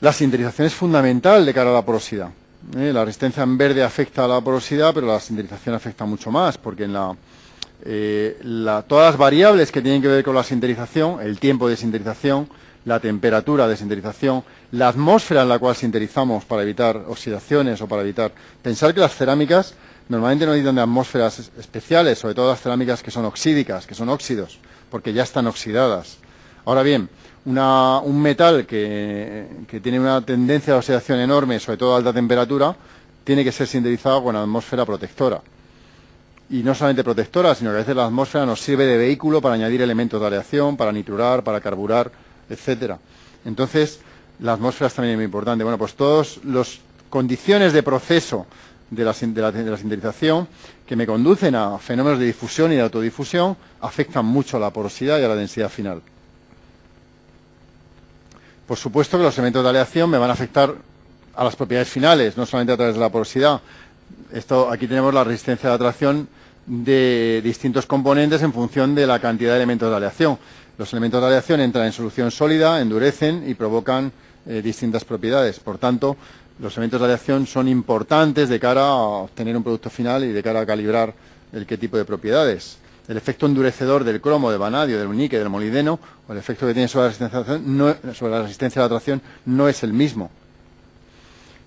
La sintetización es fundamental de cara a la porosidad. La resistencia en verde afecta a la porosidad, pero la sintetización afecta mucho más, porque en todas las variables que tienen que ver con la sintetización, el tiempo de sintetización, la temperatura de sintetización, la atmósfera en la cual sintetizamos para evitar oxidaciones o para evitar... Pensar que las cerámicas normalmente no necesitan de atmósferas especiales, sobre todo las cerámicas que son oxídicas, que son óxidos, porque ya están oxidadas. Ahora bien, un metal que tiene una tendencia de oxidación enorme, sobre todo a alta temperatura, tiene que ser sintetizado con atmósfera protectora. Y no solamente protectora, sino que a veces la atmósfera nos sirve de vehículo para añadir elementos de aleación, para nitrurar, para carburar, etcétera. Entonces, la atmósfera también es muy importante. Bueno, pues todas las condiciones de proceso de la sintetización que me conducen a fenómenos de difusión y de autodifusión afectan mucho a la porosidad y a la densidad final. Por supuesto que los elementos de aleación me van a afectar a las propiedades finales, no solamente a través de la porosidad. Aquí tenemos la resistencia de atracción de distintos componentes en función de la cantidad de elementos de aleación. Los elementos de aleación entran en solución sólida, endurecen y provocan distintas propiedades. Por tanto, los elementos de aleación son importantes de cara a obtener un producto final y de cara a calibrar qué tipo de propiedades. El efecto endurecedor del cromo, del vanadio, del níquel, del molibdeno, o el efecto que tiene sobre la resistencia de atracción no es el mismo.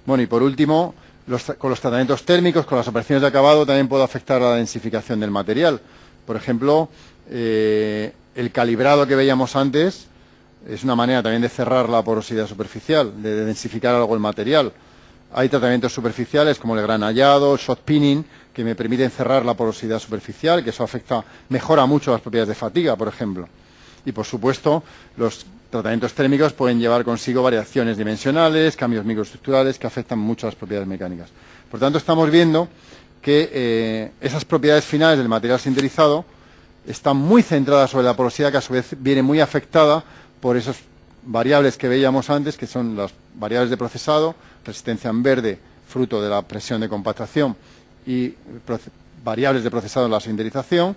Bueno, y por último, con los tratamientos térmicos, con las operaciones de acabado, también puede afectar a la densificación del material. Por ejemplo, el calibrado que veíamos antes es una manera también de cerrar la porosidad superficial, de densificar algo el material. Hay tratamientos superficiales como el granallado, el shot pinning, que me permiten cerrar la porosidad superficial, que eso mejora mucho las propiedades de fatiga, por ejemplo. Y, por supuesto, los tratamientos térmicos pueden llevar consigo variaciones dimensionales, cambios microestructurales que afectan mucho a las propiedades mecánicas. Por tanto, estamos viendo que esas propiedades finales del material sintetizado están muy centradas sobre la porosidad, que a su vez viene muy afectada por esas variables que veíamos antes, que son las variables de procesado, resistencia en verde, fruto de la presión de compactación, y variables de procesado en la sintetización,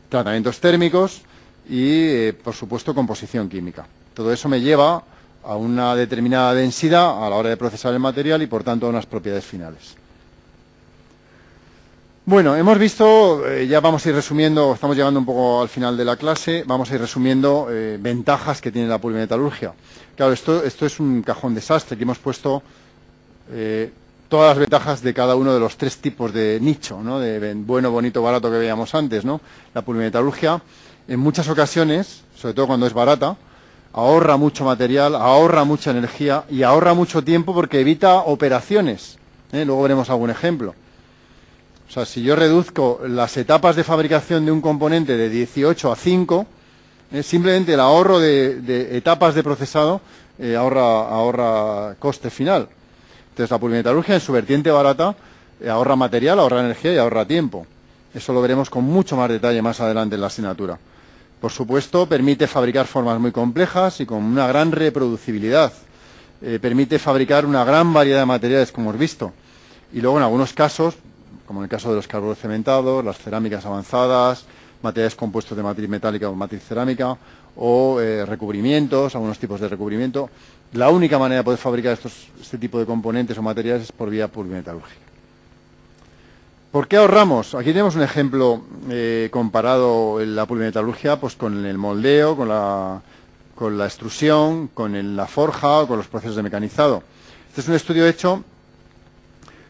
tratamientos térmicos y, por supuesto, composición química. Todo eso me lleva a una determinada densidad a la hora de procesar el material y, por tanto, a unas propiedades finales. Bueno, hemos visto, ya vamos a ir resumiendo, estamos llegando un poco al final de la clase, vamos a ir resumiendo ventajas que tiene la polimetalurgia. Claro, esto es un cajón desastre, que hemos puesto todas las ventajas de cada uno de los tres tipos de nicho, ¿no? De bueno, bonito, barato que veíamos antes, ¿no? La polimetalurgia, en muchas ocasiones, sobre todo cuando es barata, ahorra mucho material, ahorra mucha energía y ahorra mucho tiempo porque evita operaciones. Luego veremos algún ejemplo. O sea, si yo reduzco las etapas de fabricación de un componente de 18 a 5, simplemente el ahorro de etapas de procesado ahorra coste final. Entonces, la polimetalurgia en su vertiente barata ahorra material, ahorra energía y ahorra tiempo. Eso lo veremos con mucho más detalle más adelante en la asignatura. Por supuesto, permite fabricar formas muy complejas y con una gran reproducibilidad. Permite fabricar una gran variedad de materiales, como hemos visto. Y luego, en algunos casos, como en el caso de los carburos cementados, las cerámicas avanzadas, materiales compuestos de matriz metálica o matriz cerámica, o recubrimientos, algunos tipos de recubrimiento. La única manera de poder fabricar este tipo de componentes o materiales es por vía polimetalúrgica. ¿Por qué ahorramos? Aquí tenemos un ejemplo comparado en la polimetalurgia pues, con el moldeo, con la extrusión, con la forja o con los procesos de mecanizado. Este es un estudio hecho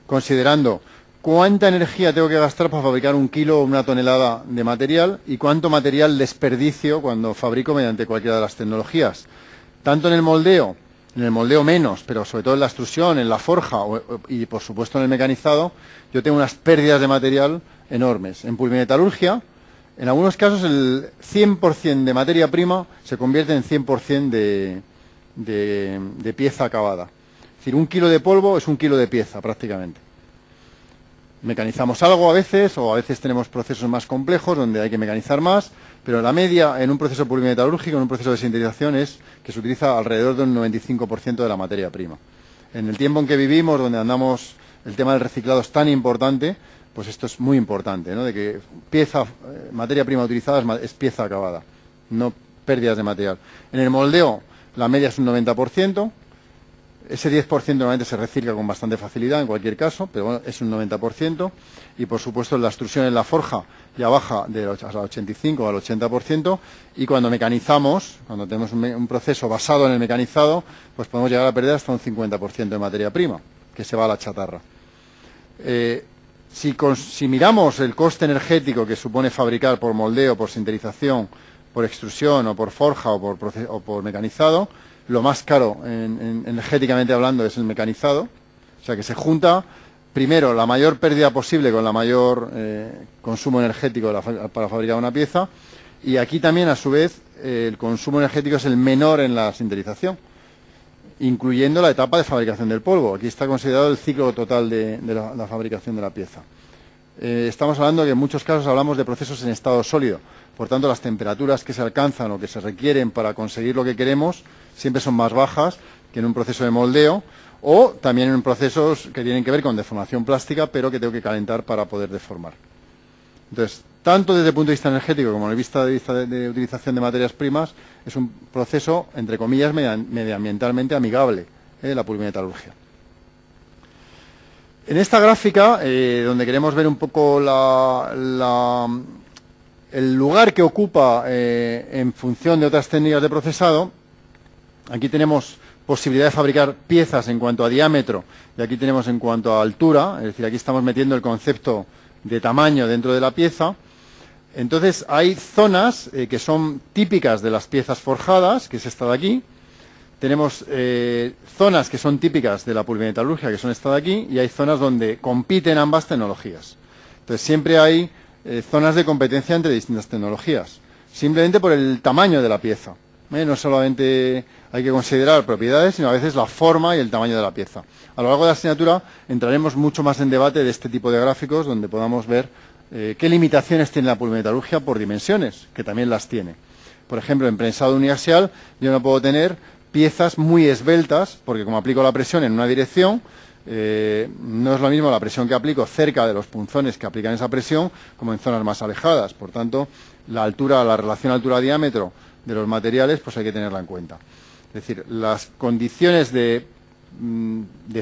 considerando cuánta energía tengo que gastar para fabricar 1 kilo o 1 tonelada de material y cuánto material desperdicio cuando fabrico mediante cualquiera de las tecnologías. Tanto en el moldeo menos, pero sobre todo en la extrusión, en la forja y por supuesto en el mecanizado, yo tengo unas pérdidas de material enormes. En polimetalurgia, en algunos casos el 100% de materia prima se convierte en 100% de pieza acabada. Es decir, 1 kilo de polvo es 1 kilo de pieza prácticamente. Mecanizamos algo a veces, o a veces tenemos procesos más complejos donde hay que mecanizar más, pero la media en un proceso polimetalúrgico, en un proceso de sintetización, es que se utiliza alrededor de un 95% de la materia prima. En el tiempo en que vivimos, donde andamos, el tema del reciclado es tan importante, pues esto es muy importante, ¿no? De que materia prima utilizada es pieza acabada, no pérdidas de material. En el moldeo, la media es un 90%, Ese 10% normalmente se recicla con bastante facilidad en cualquier caso, pero bueno, es un 90%. Y por supuesto la extrusión en la forja ya baja del 85 al 80%. Y cuando mecanizamos, cuando tenemos un proceso basado en el mecanizado, pues podemos llegar a perder hasta un 50% de materia prima, que se va a la chatarra. Si miramos el coste energético que supone fabricar por moldeo, por sinterización, por extrusión o por forja o por mecanizado, lo más caro energéticamente hablando es el mecanizado. O sea que se junta primero la mayor pérdida posible con la mayor consumo energético para fabricar una pieza, y aquí también a su vez el consumo energético es el menor en la sinterización, incluyendo la etapa de fabricación del polvo. Aquí está considerado el ciclo total de la fabricación de la pieza. Estamos hablando que en muchos casos hablamos de procesos en estado sólido, por tanto las temperaturas que se alcanzan o que se requieren para conseguir lo que queremos siempre son más bajas que en un proceso de moldeo, o también en procesos que tienen que ver con deformación plástica, pero que tengo que calentar para poder deformar. Entonces, tanto desde el punto de vista energético como desde el vista de utilización de materias primas, es un proceso, entre comillas, medioambientalmente amigable, la polimetalurgia. En esta gráfica, donde queremos ver un poco el lugar que ocupa en función de otras técnicas de procesado, aquí tenemos posibilidad de fabricar piezas en cuanto a diámetro, y aquí tenemos en cuanto a altura, es decir, aquí estamos metiendo el concepto de tamaño dentro de la pieza. Entonces hay zonas que son típicas de las piezas forjadas, que es esta de aquí. Tenemos zonas que son típicas de la polimetalurgia, que son esta de aquí, y hay zonas donde compiten ambas tecnologías. Entonces siempre hay zonas de competencia entre distintas tecnologías, simplemente por el tamaño de la pieza. No solamente hay que considerar propiedades, sino a veces la forma y el tamaño de la pieza. A lo largo de la asignatura entraremos mucho más en debate de este tipo de gráficos, donde podamos ver qué limitaciones tiene la polimetalurgia por dimensiones, que también las tiene. Por ejemplo, en prensado uniaxial yo no puedo tener piezas muy esbeltas, porque como aplico la presión en una dirección, no es lo mismo la presión que aplico cerca de los punzones que aplican esa presión como en zonas más alejadas. Por tanto, la relación altura-diámetro de los materiales, pues hay que tenerla en cuenta. Es decir, las condiciones de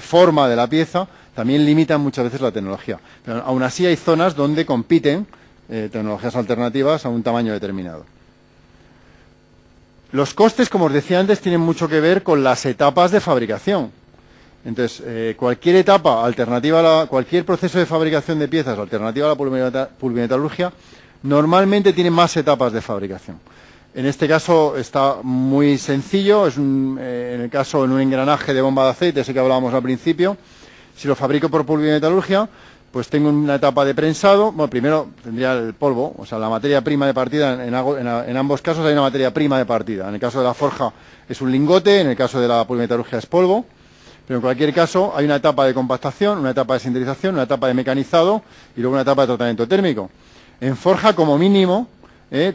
forma de la pieza también limitan muchas veces la tecnología. Pero aún así hay zonas donde compiten tecnologías alternativas a un tamaño determinado. Los costes, como os decía antes, tienen mucho que ver con las etapas de fabricación. Entonces, cualquier etapa alternativa, cualquier proceso de fabricación de piezas alternativa a la polimetalurgia, normalmente tiene más etapas de fabricación. En este caso está muy sencillo, en el caso en un engranaje de bomba de aceite, ese que hablábamos al principio. Si lo fabrico por polimetalurgia, pues tengo una etapa de prensado. Bueno, primero tendría el polvo, o sea, la materia prima de partida, en ambos casos hay una materia prima de partida. En el caso de la forja es un lingote, en el caso de la polimetalurgia es polvo. Pero en cualquier caso hay una etapa de compactación, una etapa de sintetización, una etapa de mecanizado y luego una etapa de tratamiento térmico. En forja, como mínimo,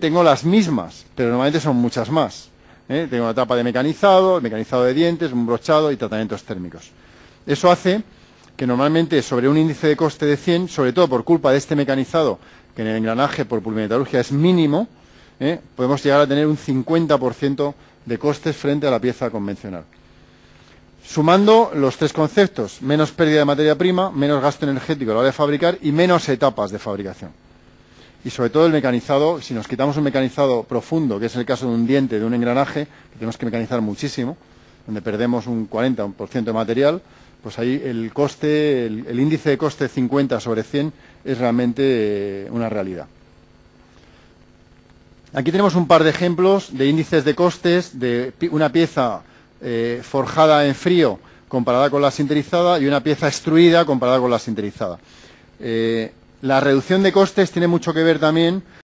tengo las mismas, pero normalmente son muchas más. Tengo una etapa de mecanizado de dientes, un brochado y tratamientos térmicos. Eso hace que normalmente sobre un índice de coste de 100, sobre todo por culpa de este mecanizado, que en el engranaje por polimetalurgia es mínimo, podemos llegar a tener un 50% de costes frente a la pieza convencional. Sumando los tres conceptos: menos pérdida de materia prima, menos gasto energético a la hora de fabricar y menos etapas de fabricación. Y sobre todo el mecanizado, si nos quitamos un mecanizado profundo, que es el caso de un diente, de un engranaje, que tenemos que mecanizar muchísimo, donde perdemos un 40% de material, pues ahí el coste, el índice de coste 50 sobre 100 es realmente una realidad. Aquí tenemos un par de ejemplos de índices de costes de una pieza forjada en frío comparada con la sinterizada y una pieza extruida comparada con la sinterizada. La reducción de costes tiene mucho que ver también